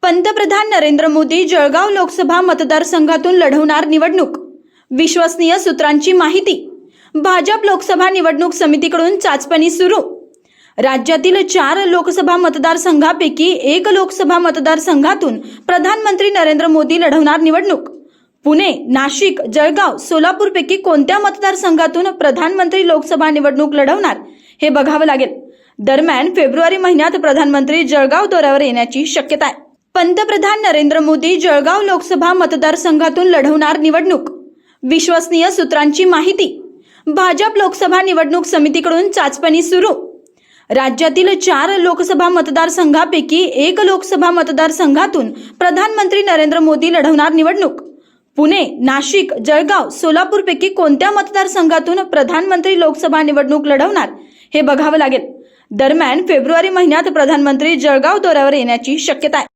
पंतप्रधान नरेंद्र मोदी जळगाव लोकसभा मतदारसंघातून लढवणार निवडणूक। विश्वसनीय सूत्रांची माहिती। भाजप लोकसभा निवडणूक समितीकडून चाचपणी सुरू। राज्यातील 4 लोकसभा मतदारसंघापैकी 1 लोकसभा मतदारसंघातून प्रधानमंत्री नरेंद्र मोदी लढवणार निवडणूक। पुणे, नाशिक, जळगाव, सोलापूरपैकी कोणत्या मतदारसंघातून प्रधानमंत्री लोकसभा निवडणूक लढवणार हे बघावं लागेल। दरम्यान फेब्रुवारी महिन्यात प्रधानमंत्री जळगाव दौऱ्यावर येण्याची शक्यता आहे। पंतप्रधान नरेंद्र मोदी जळगाव लोकसभा मतदारसंघातून लढवणार निवडणूक। विश्वसनीय सूत्रांची माहिती। भाजप लोकसभा निवडणूक समितीकडून चाचपणी सुरू। राज्यातील 4 लोकसभा मतदारसंघापैकी 1 लोकसभा मतदारसंघातून प्रधानमंत्री नरेंद्र मोदी लढवणार निवडणूक। पुणे, नाशिक, जळगाव, सोलापूरपैकी कोणत्या मतदारसंघातून प्रधानमंत्री लोकसभा निवडणूक लढवणार हे बघावं लागेल। दरम्यान फेब्रुवारी महिन्यात प्रधानमंत्री जळगाव दौऱ्यावर येण्याची शक्यता आहे।